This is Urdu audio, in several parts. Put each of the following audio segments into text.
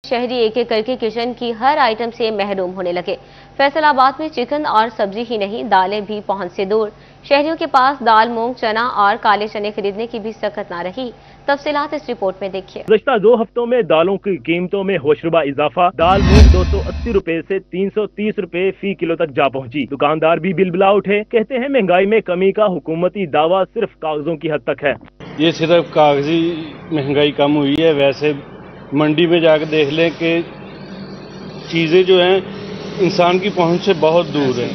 شہری ایک ایک کر کے کچن کی ہر آئٹم سے محروم ہونے لگے۔ فیصل آباد میں چکن اور سبزی ہی نہیں، دالیں بھی پہنچ سے دور۔ شہریوں کے پاس دال، مونگ، چنا اور کالے چنے خریدنے کی بھی سخت نہ رہی۔ تفصیلات اس رپورٹ میں دیکھیے۔ گزشتہ 2 ہفتوں میں دالوں کی قیمتوں میں ہوشربا اضافہ۔ دال مونگ 280 روپے سے 330 روپے فی کلو تک جا پہنچی۔ دکاندار بھی بلبلا اٹھے، کہتے ہیں مہنگائی میں کمی کا حکومتی دعویٰ صرف کاغذوں کی حد تک ہے۔ یہ صرف کاغذی مہنگائی کم ہوئی ہے، ویسے منڈی میں جا کے دیکھ لیں کہ چیزیں جو ہیں انسان کی پہنچ سے بہت دور ہیں،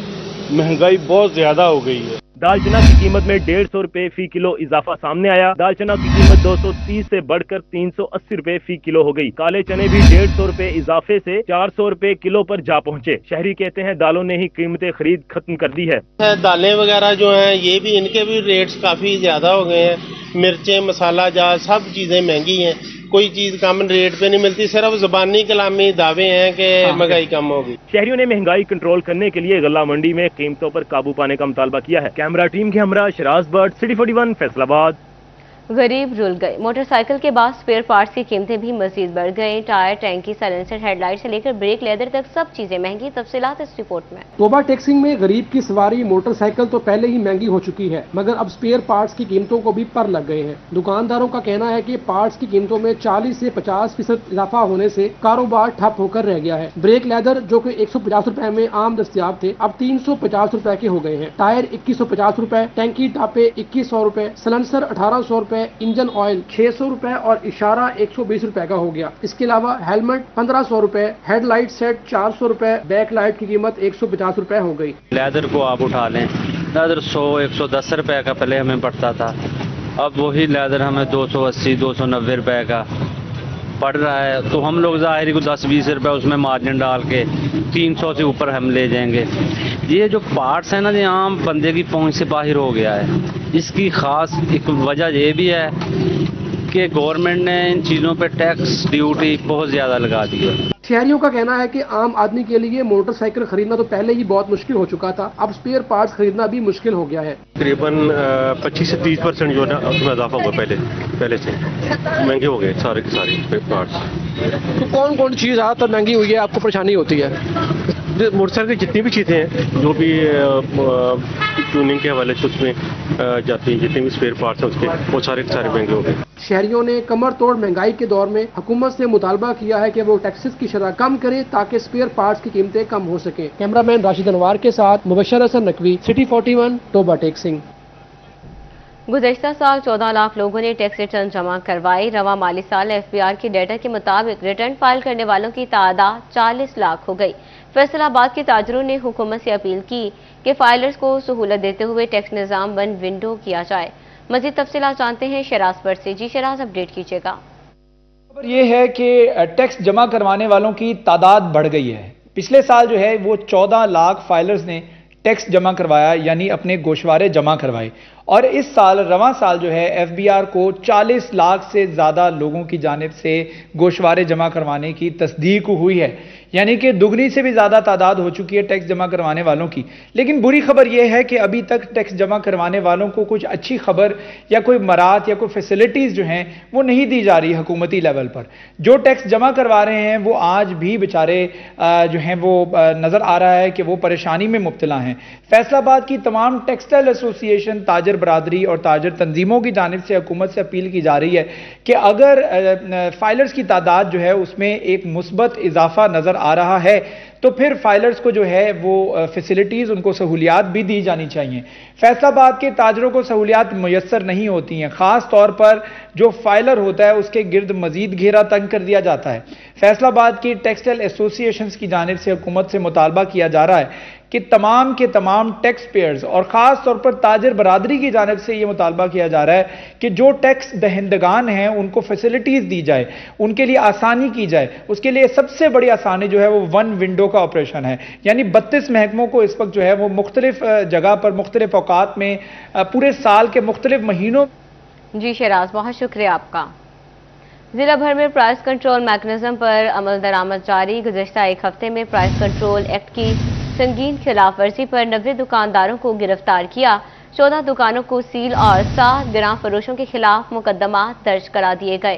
مہنگائی بہت زیادہ ہو گئی ہے۔ دال چنا کی قیمت میں 150 روپے فی کلو اضافہ سامنے آیا۔ دال چنا کی قیمت 230 سے بڑھ کر 380 روپے فی کلو ہو گئی۔ کالے چنے بھی 150 روپے اضافے سے 400 روپے کلو پر جا پہنچے۔ شہری کہتے ہیں دالوں نے ہی قیمتیں خرید ختم کر دی ہے۔ دالیں وغیرہ جو ہیں یہ بھی ان کے بھی ریٹس کافی زیادہ ہو گئے ہیں۔ مرچیں، مسالہ جات سب چیزیں مہنگی ہیں، کوئی چیز کم ریٹ پہ نہیں ملتی، صرف زبانی کلامی دعوے ہیں کہ مہنگائی کم ہوگی۔ شہریوں نے مہنگائی کنٹرول کرنے کے لیے غلہ منڈی میں قیمتوں پر قابو پانے کا مطالبہ کیا ہے۔ کیمرہ ٹیم کے ہمراہ شراز بٹ، سٹی 41 فیصل آباد۔ غریب رول گئے، موٹر سائیکل کے بعد سپیئر پارٹس کی قیمتیں بھی مزید بڑھ گئیں۔ ٹائر، ٹینکی، سائلنسر، ہیڈ لائٹ سے لے کر بریک لیدر تک سب چیزیں مہنگی۔ تفصیلات اس رپورٹ میں۔ توبہ ٹیکسنگ میں غریب کی سواری موٹر سائیکل تو پہلے ہی مہنگی ہو چکی ہے، مگر اب سپیئر پارٹس کی قیمتوں کو بھی پر لگ گئے ہیں۔ دکانداروں کا کہنا ہے کہ پارٹس کی قیمتوں میں 40 سے 50% اضافہ ہونے سے کاروبار ٹھپ ہو کر رہ گیا ہے۔ بریک لیدر جو کہ 150 روپے میں عام دستیاب تھے، اب 350 روپے کے ہو گئے ہیں۔ ٹائر 2150 روپے، ٹینکی ٹاپے 2100 روپے، سلنسر 1800 روپے، انجن آئل 600 روپے اور اشارہ 120 روپے کا ہو گیا۔ اس کے علاوہ ہیلمٹ 1500 روپے، ہیڈ لائٹ سیٹ 400 روپے، بیک لائٹ کی قیمت 150 روپے ہو گئی۔ لیدر کو آپ اٹھا لیں، لیدر 100-110 روپے کا پہلے ہمیں پڑتا تھا، اب وہی لیدر ہمیں 280-290 روپے کا پڑ رہا ہے، تو ہم لوگ ظاہری کو 10-20 روپے اس میں مارجن ڈال کے 300 سے اوپر ہم لے جائیں گے۔ یہ جو پارٹس ہیں نا، یہ عام بندے کی پہنچ سے باہر ہو گیا ہے۔ اس کی خاص ایک وجہ یہ بھی ہے کہ گورنمنٹ نے ان چیزوں پہ ٹیکس ڈیوٹی بہت زیادہ لگا دی ہے۔ شہریوں کا کہنا ہے کہ عام آدمی کے لیے موٹر سائیکل خریدنا تو پہلے ہی بہت مشکل ہو چکا تھا، اب سپیئر پارٹس خریدنا بھی مشکل ہو گیا ہے۔ تقریباً 25 سے 30% جو ہے نا اس میں اضافہ ہوا، پہلے سے مہنگے ہو گئے سارے کے سارے پارٹس۔ تو کون کون چیز زیادہ تر مہنگی ہوئی ہے، آپ کو پریشانی ہوتی ہے؟ موٹر سائیکل کی جتنی بھی چیزیں ہیں، جو بھی ٹیوننگ کے حوالے سے اس میں جاتی ہیں، جتنے بھی اسپیئر پارٹس ہیں اس کے، وہ سارے کے سارے مہنگے ہو گئے۔ شہریوں نے کمر توڑ مہنگائی کے دور میں حکومت سے مطالبہ کیا ہے کہ وہ ٹیکسز کی شرح کم کرے تاکہ سپیئر پارٹس کی قیمتیں کم ہو سکیں۔ کیمرہ مین راشد انوار کے ساتھ مبشر حسن نقوی، سٹی 41 توبہ ٹیکسنگ۔ گزشتہ سال 14 لاکھ لوگوں نے ٹیکس ریٹرن جمع کروائی۔ رواں مالی سال FBR کے ڈیٹا کے مطابق ریٹرن فائل کرنے والوں کی تعداد 40 لاکھ ہو گئی۔ فیصل آباد کے تاجروں نے حکومت سے اپیل کی کہ فائلرز کو سہولت دیتے ہوئے ٹیکس نظام ون ونڈو کیا جائے۔ مزید تفصیلات جانتے ہیں شراز پر سے۔ جی شراز، اپڈیٹ کیجیے گا۔ خبر یہ ہے کہ ٹیکس جمع کروانے والوں کی تعداد بڑھ گئی ہے۔ پچھلے سال جو ہے وہ 14 لاکھ فائلرز نے ٹیکس جمع کروایا، یعنی اپنے گوشوارے جمع کروائے، اور اس سال رواں سال جو ہے FBR کو 40 لاکھ سے زیادہ لوگوں کی جانب سے گوشوارے جمع کروانے کی تصدیق ہوئی ہے، یعنی کہ دگنی سے بھی زیادہ تعداد ہو چکی ہے ٹیکس جمع کروانے والوں کی۔ لیکن بری خبر یہ ہے کہ ابھی تک ٹیکس جمع کروانے والوں کو کچھ اچھی خبر یا کوئی مراعات یا کوئی فیسلٹیز جو ہیں وہ نہیں دی جا رہی حکومتی لیول پر۔ جو ٹیکس جمع کروا رہے ہیں وہ آج بھی بیچارے جو ہیں وہ نظر آ رہا ہے کہ وہ پریشانی میں مبتلا ہیں۔ فیصل آباد کی تمام ٹیکسٹائل ایسوسی ایشن، تاجر برادری اور تاجر تنظیموں کی جانب سے حکومت سے اپیل کی جا رہی ہے کہ اگر فائلرز کی تعداد جو ہے اس میں ایک مثبت اضافہ نظر آ رہا ہے تو پھر فائلرز کو جو ہے وہ فیسلٹیز، ان کو سہولیات بھی دی جانی چاہیے۔ فیصل آباد کے تاجروں کو سہولیات میسر نہیں ہوتی ہیں، خاص طور پر جو فائلر ہوتا ہے اس کے گرد مزید گھیرا تنگ کر دیا جاتا ہے۔ فیصل آباد کی ٹیکسٹائل ایسوسی ایشنز کی جانب سے حکومت سے مطالبہ کیا جا رہا ہے کہ تمام کے تمام ٹیکس پیئرز اور خاص طور پر تاجر برادری کی جانب سے یہ مطالبہ کیا جا رہا ہے کہ جو ٹیکس دہندگان ہیں ان کو فیسلٹیز دی جائے، ان کے لیے آسانی کی جائے۔ اس کے لیے سب سے بڑی آسانی جو ہے وہ ون ونڈو کا آپریشن ہے، یعنی 32 محکموں کو اس وقت جو ہے وہ مختلف جگہ پر مختلف اوقات میں پورے سال کے مختلف مہینوں۔ جی شراز، بہت شکریہ آپ کا۔ ضلع بھر میں پرائس کنٹرول میکنزم پر عمل درآمد جاری۔ گزشتہ ایک ہفتے میں پرائس کنٹرول ایکٹ کی سنگین خلاف ورزی پر 90 دکانداروں کو گرفتار کیا، 14 دکانوں کو سیل اور 7 گراں فروشوں کے خلاف مقدمات درج کرا دیے گئے۔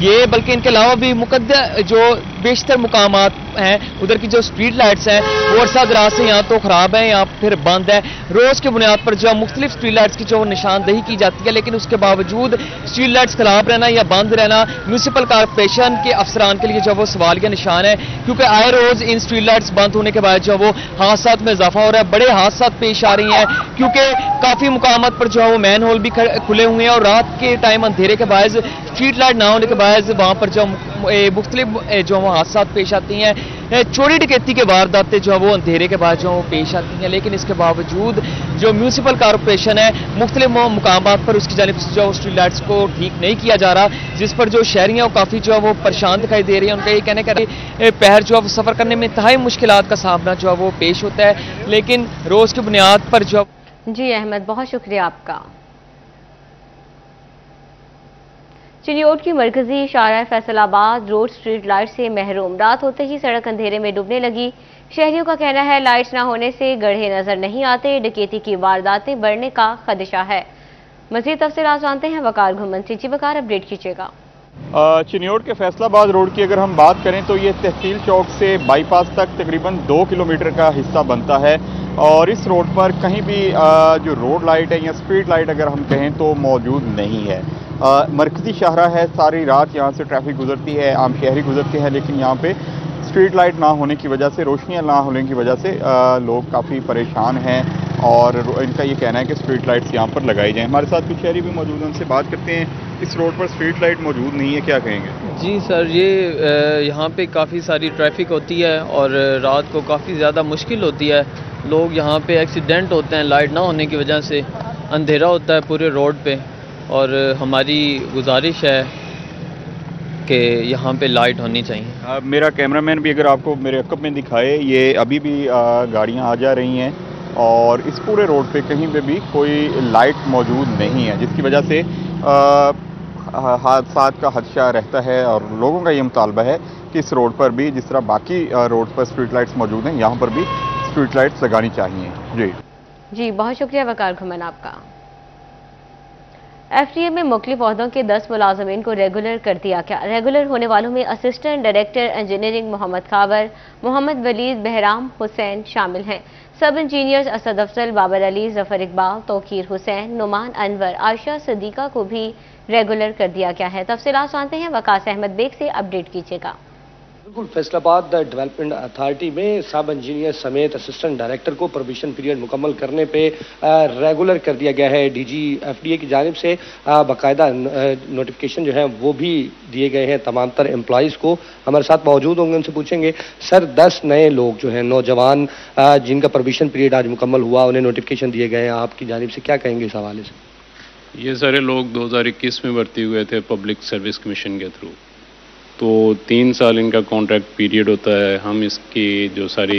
یہ بلکہ ان کے علاوہ بھی جو بیشتر مقامات ہیں ادھر کی جو اسٹریٹ لائٹس ہیں وہ عرصہ دراز سے یہاں تو خراب ہیں یا پھر بند ہے. روز کی بنیاد پر جو مختلف اسٹریٹ لائٹس کی جو نشاندہی کی جاتی ہے، لیکن اس کے باوجود اسٹریٹ لائٹس خراب رہنا یا بند رہنا میونسپل کارپوریشن کے افسران کے لیے جو وہ سوالیہ نشان ہے، کیونکہ آئے روز ان اسٹریٹ لائٹس بند ہونے کے بعد جو وہ حادثات میں اضافہ ہو رہا ہے. بڑے حادثات پیش آ رہی ہیں کیونکہ کافی مقامات پر جو ہے وہ مین ہول بھی کھلے ہوئے ہیں اور رات کے ٹائم اندھیرے کے باعث اسٹریٹ لائٹ نہ ہونے کے باعث وہاں پر جو مختلف جو حادثات پیش آتی ہیں، چوری ڈکیتی کے وارداتیں جو ہے وہ اندھیرے کے بعد جو پیش آتی ہیں. لیکن اس کے باوجود جو میونسپل کارپوریشن ہے مختلف مقامات پر اس کی جانب سے جو اسٹریٹ لائٹس کو ٹھیک نہیں کیا جا رہا، جس پر جو شہری ہیں وہ کافی جو ہے وہ پریشان دکھائی دے رہی ہیں. ان کا یہ کہنے کا پہر جو ہے وہ سفر کرنے میں انتہائی مشکلات کا سامنا جو ہے وہ پیش ہوتا ہے. لیکن روز کی بنیاد پر جو جی احمد، بہت شکریہ آپ کا. چنیوٹ کی مرکزی شارع فیصل آباد روڈ اسٹریٹ لائٹ سے محروم. رات ہوتے ہی سڑک اندھیرے میں ڈوبنے لگی. شہریوں کا کہنا ہے لائٹس نہ ہونے سے گڑھے نظر نہیں آتے، ڈکیتی کی وارداتیں بڑھنے کا خدشہ ہے. مزید تفصیلات جانتے ہیں وقار گھمن سے. جی وقار، اپڈیٹ کیجیے گا. چنیوٹ کے فیصل آباد روڈ کی اگر ہم بات کریں تو یہ تحصیل چوک سے بائی پاس تک تقریباً 2 کلومیٹر کا حصہ بنتا ہے، اور اس روڈ پر کہیں بھی جو روڈ لائٹ ہے یا اسٹریٹ لائٹ اگر ہم کہیں تو موجود نہیں ہے. مرکزی شاہراہ ہے، ساری رات یہاں سے ٹریفک گزرتی ہے، عام شہری گزرتے ہیں، لیکن یہاں پہ اسٹریٹ لائٹ نہ ہونے کی وجہ سے، روشنیاں نہ ہونے کی وجہ سے لوگ کافی پریشان ہیں، اور ان کا یہ کہنا ہے کہ اسٹریٹ لائٹس یہاں پر لگائی جائیں. ہمارے ساتھ کچھ شہری بھی موجود ہیں، ان سے بات کرتے ہیں. اس روڈ پر اسٹریٹ لائٹ موجود نہیں ہے، کیا کہیں گے؟ جی سر، یہ یہاں پہ کافی ساری ٹریفک ہوتی ہے اور رات کو کافی زیادہ مشکل ہوتی ہے. لوگ یہاں پہ ایکسیڈنٹ ہوتے ہیں لائٹ نہ ہونے کی وجہ سے. اندھیرا ہوتا ہے پورے روڈ پہ، اور ہماری گزارش ہے کہ یہاں پہ لائٹ ہونی چاہیے. میرا کیمرہ مین بھی اگر آپ کو میرے عقب میں دکھائے، یہ ابھی بھی گاڑیاں آ جا رہی ہیں اور اس پورے روڈ پہ کہیں پہ بھی کوئی لائٹ موجود نہیں ہے، جس کی وجہ سے حادثات کا خدشہ رہتا ہے. اور لوگوں کا یہ مطالبہ ہے کہ اس روڈ پر بھی جس طرح باقی روڈ پر اسٹریٹ لائٹس موجود ہیں، یہاں پر بھی اسٹریٹ لائٹس لگانی چاہیے. جی بہت شکریہ وقار گھمن آپ کا. ایف ڈی اے میں مختلف عہدوں کے 10 ملازمین کو ریگولر کر دیا گیا. ریگولر ہونے والوں میں اسسٹنٹ ڈائریکٹر انجینئرنگ محمد خاور، محمد ولید، بہرام حسین شامل ہیں. سب انجینئرز اسد افضل، بابر علی، ظفر اقبال، توقیر حسین، نعمان انور، عائشہ صدیقہ کو بھی ریگولر کر دیا گیا ہے. تفصیلات جانتے ہیں وقاص احمد بیگ سے. اپڈیٹ کیجیے گا. بالکل، فیصل آباد ڈیولپمنٹ اتھارٹی میں سب انجینئر سمیت اسسٹنٹ ڈائریکٹر کو پروبیشن پیریڈ مکمل کرنے پہ ریگولر کر دیا گیا ہے. D G F D A کی جانب سے باقاعدہ نوٹیفکیشن جو ہیں وہ بھی دیے گئے ہیں تمام تر امپلائیز کو. ہمارے ساتھ موجود ہوں گے، ان سے پوچھیں گے. سر، 10 نئے لوگ جو ہیں نوجوان جن کا پروبیشن پیریڈ آج مکمل ہوا، انہیں نوٹیفکیشن دیے گئے ہیں، آپ کی جانب سے کیا کہیں گے اس حوالے سے؟ یہ سارے لوگ 2021 میں بھرتی ہوئے تھے پبلک سروس کمیشن کے تھرو، تو 3 سال ان کا کانٹریکٹ پیریڈ ہوتا ہے. ہم اس کی جو ساری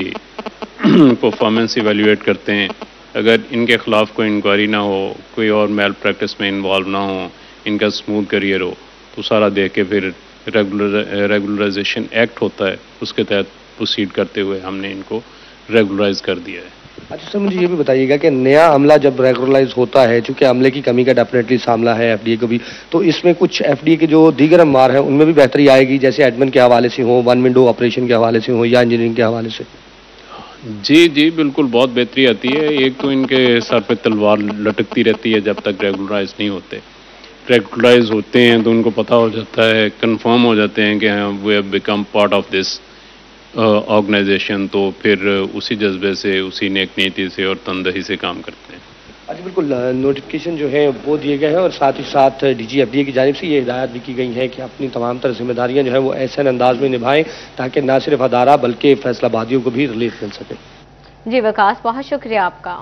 پرفارمنس ایویلیویٹ کرتے ہیں. اگر ان کے خلاف کوئی انکوائری نہ ہو، کوئی اور میل پریکٹس میں انوالو نہ ہو، ان کا اسموتھ کریئر ہو، تو سارا دیکھ کے پھر ریگولرائزیشن ایکٹ ہوتا ہے، اس کے تحت پروسیڈ کرتے ہوئے ہم نے ان کو ریگولرائز کر دیا ہے. اچھا سر، مجھے یہ بھی بتائیے گا کہ نیا عملہ جب ریگولرائز ہوتا ہے، چونکہ عملے کی کمی کا ڈیفینیٹلی سامنا ہے ایف ڈی اے کو بھی، تو اس میں کچھ ایف ڈی اے کے جو دیگر اموار ہیں ان میں بھی بہتری آئے گی، جیسے ایڈمن کے حوالے سے ہوں، ون ونڈو آپریشن کے حوالے سے ہوں، یا انجینئرنگ کے حوالے سے؟ جی بالکل، بہت بہتری آتی ہے. ایک تو ان کے سر پہ تلوار لٹکتی رہتی ہے جب تک ریگولرائز نہیں ہوتے. ریگولرائز ہوتے ہیں تو ان کو پتہ ہو جاتا ہے، کنفرم ہو جاتے ہیں کہ we have become part of this organisation, تو پھر اسی جذبے سے، اسی نیک نیتی سے اور تندہی سے کام کرتے ہیں. اچھا بالکل، نوٹیفکیشن جو ہے وہ دیے گئے ہیں، اور ساتھ ہی ساتھ D G F D A کی جانب سے یہ ہدایت بھی کی گئی ہے کہ اپنی تمام تر ذمہ داریاں جو ہیں وہ ایسے انداز میں نبھائیں تاکہ نہ صرف ادارہ بلکہ فیصل آبادیوں کو بھی ریلیف مل سکے. جی وقاص، بہت شکریہ آپ کا.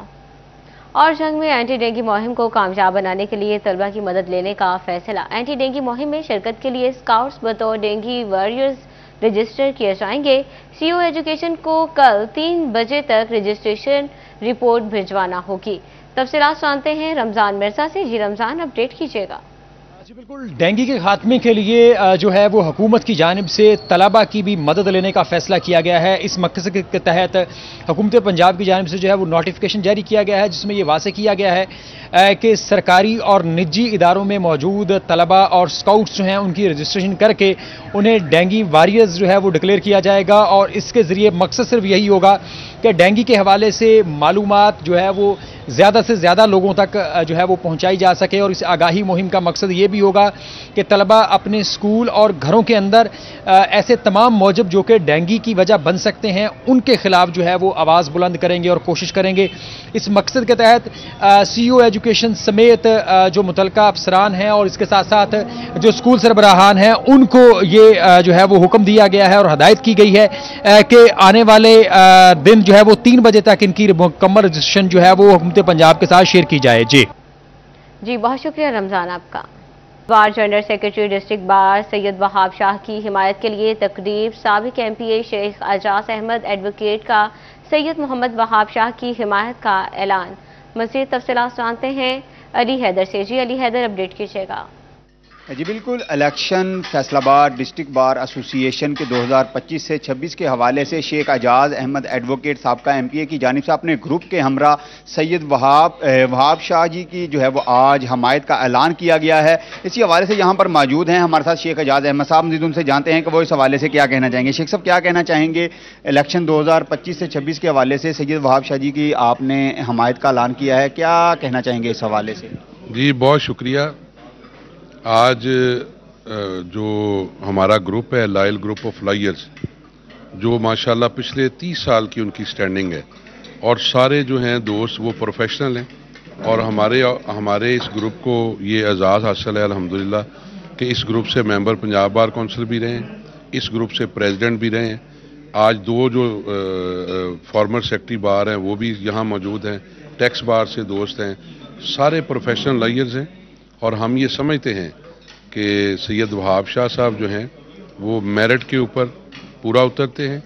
اور جنگ میں اینٹی ڈینگی مہم کو کامیاب بنانے کے لیے طلبہ کی مدد لینے کا فیصلہ. اینٹی ڈینگی مہم میں شرکت کے لیے اسکاؤٹس بطور ڈینگی وارئرز رجسٹر کیے جائیں گے. سی او ایجوکیشن کو کل 3 بجے تک رجسٹریشن رپورٹ بھجوانا ہوگی. تفصیلات جانتے ہیں رمضان مرزا سے. جی رمضان، اپڈیٹ کیجیے گا. جی بالکل، ڈینگی کے خاتمے کے لیے جو ہے وہ حکومت کی جانب سے طلبہ کی بھی مدد لینے کا فیصلہ کیا گیا ہے۔ اس مقصد کے تحت حکومت پنجاب کی جانب سے جو ہے وہ نوٹیفیکیشن جاری کیا گیا ہے، جس میں یہ واضح کیا گیا ہے کہ سرکاری اور نجی اداروں میں موجود طلبہ اور سکاؤٹس جو ہیں ان کی رجسٹریشن کر کے انہیں ڈینگی واریئرز جو ہے وہ ڈکلیئر کیا جائے گا، اور اس کے ذریعے مقصد صرف یہی ہوگا کہ ڈینگی کے حوالے سے معلومات جو ہے وہ زیادہ سے زیادہ لوگوں تک جو ہے وہ پہنچائی جا سکے، اور اس آگاہی مہم کا مقصد یہ بھی ہوگا کہ طلبہ اپنے اسکول اور گھروں کے اندر ایسے تمام موجب جو کہ ڈینگی کی وجہ بن سکتے ہیں ان کے خلاف جو ہے وہ آواز بلند کریں گے اور کوشش کریں گے۔ اس مقصد کے تحت سی او ایجوکیشن سمیت جو متعلقہ افسران ہیں اور اس کے ساتھ ساتھ جو اسکول سربراہان ہیں ان کو یہ جو ہے وہ حکم دیا گیا ہے اور ہدایت کی گئی ہے کہ آنے والے دن جو ہے وہ 3 بجے تک ان کی مکمل رجسٹریشن جو ہے وہ حکومت پنجاب کے ساتھ شیئر کی جائے۔ جی بہت شکریہ رمضان آپ کا۔ Bar general secretary district bar Syed Wahab Shah کی حمایت کے لیے تقریب، سابق ایم پی اے شیخ اعجاز احمد ایڈوکیٹ کا سید محمد وہاب شاہ کی حمایت کا اعلان۔ مزید تفصیلات جانتے ہیں علی حیدر سے۔ جی علی حیدر، اپڈیٹ کیجیے گا۔ جی بالکل، الیکشن فیصل آباد ڈسٹرکٹ بار ایسوسی ایشن کے 2025 سے 26 کے حوالے سے شیخ اعجاز احمد ایڈوکیٹ سابقہ ایم پی اے کی جانب سے اپنے گروپ کے ہمراہ سید وہاب شاہ جی کی جو ہے وہ آج حمایت کا اعلان کیا گیا ہے۔ اسی حوالے سے یہاں پر موجود ہیں ہمارے ساتھ شیخ اعجاز احمد صاحب، مزید ان سے جانتے ہیں کہ وہ اس حوالے سے کیا کہنا چاہیں گے۔ شیخ صاحب، کیا کہنا چاہیں گے الیکشن 2025 سے 26 کے حوالے سے سید وہاب شاہ جی کی آپ نے حمایت کا اعلان کیا ہے، کیا کہنا چاہیں گے اس حوالے سے؟ جی بہت شکریہ۔ آج جو ہمارا گروپ ہے لائل گروپ آف لائرز، جو ماشاءاللہ پچھلے 30 سال کی ان کی سٹینڈنگ ہے اور سارے جو ہیں دوست وہ پروفیشنل ہیں، اور ہمارے اس گروپ کو یہ اعزاز حاصل ہے الحمدللہ کہ اس گروپ سے ممبر پنجاب بار کونسل بھی رہے ہیں، اس گروپ سے پریزیڈنٹ بھی رہے ہیں۔ آج 2 جو فارمر سیکرٹری بار ہیں وہ بھی یہاں موجود ہیں، ٹیکس بار سے دوست ہیں، سارے پروفیشنل لائرز ہیں، اور ہم یہ سمجھتے ہیں کہ سید وہاب شاہ صاحب جو ہیں وہ میرٹ کے اوپر پورا اترتے ہیں،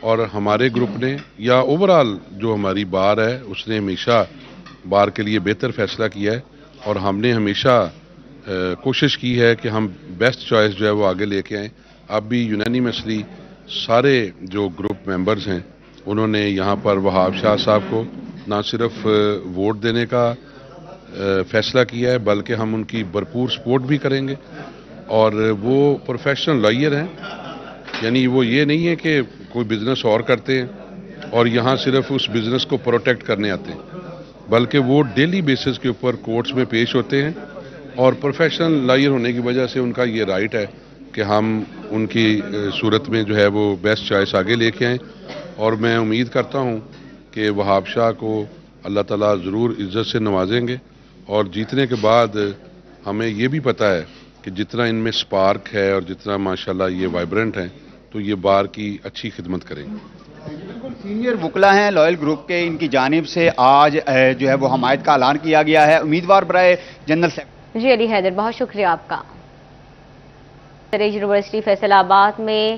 اور ہمارے گروپ نے یا اوورال جو ہماری بار ہے اس نے ہمیشہ بار کے لیے بہتر فیصلہ کیا ہے، اور ہم نے ہمیشہ کوشش کی ہے کہ ہم بیسٹ چوائس جو ہے وہ آگے لے کے آئیں۔ اب بھی یونینیمسلی سارے جو گروپ ممبرز ہیں انہوں نے یہاں پر وہاب شاہ صاحب کو نہ صرف ووٹ دینے کا فیصلہ کیا ہے بلکہ ہم ان کی بھرپور سپورٹ بھی کریں گے، اور وہ پروفیشنل لائر ہیں، یعنی وہ یہ نہیں ہے کہ کوئی بزنس اور کرتے ہیں اور یہاں صرف اس بزنس کو پروٹیکٹ کرنے آتے ہیں، بلکہ وہ ڈیلی بیسس کے اوپر کورٹس میں پیش ہوتے ہیں، اور پروفیشنل لائر ہونے کی وجہ سے ان کا یہ رائٹ ہے کہ ہم ان کی صورت میں جو ہے وہ بیسٹ چوائس آگے لے کے آئیں۔ اور میں امید کرتا ہوں کہ وہاب شاہ کو اللہ تعالیٰ ضرور عزت سے نوازیں گے، اور جیتنے کے بعد ہمیں یہ بھی پتہ ہے کہ جتنا ان میں سپارک ہے اور جتنا ماشاءاللہ یہ وائبرنٹ ہیں تو یہ بار کی اچھی خدمت کریں گے۔ بالکل، سینئر وکلا ہیں لائل گروپ کے، ان کی جانب سے آج جو ہے وہ حمایت کا اعلان کیا گیا ہے۔ امیدوار برائے جنرل سیکرٹری۔ جی علی حیدر، بہت شکریہ آپ کا۔ یونیورسٹی فیصل آباد میں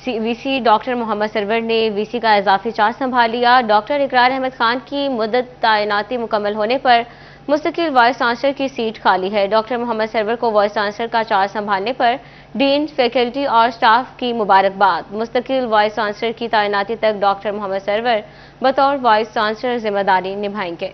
وی سی ڈاکٹر محمد سرور نے وی سی کا اضافی چارج سنبھال لیا۔ ڈاکٹر اقرار احمد خان کی مدت تعیناتی مکمل ہونے پر مستقل وائس چانسلر کی سیٹ خالی ہے۔ ڈاکٹر محمد سرور کو وائس چانسلر کا چارج سنبھالنے پر ڈین، فیکلٹی اور سٹاف کی مبارکباد۔ مستقل وائس چانسلر کی تعیناتی تک ڈاکٹر محمد سرور بطور وائس چانسلر ذمہ داری نبھائیں گے۔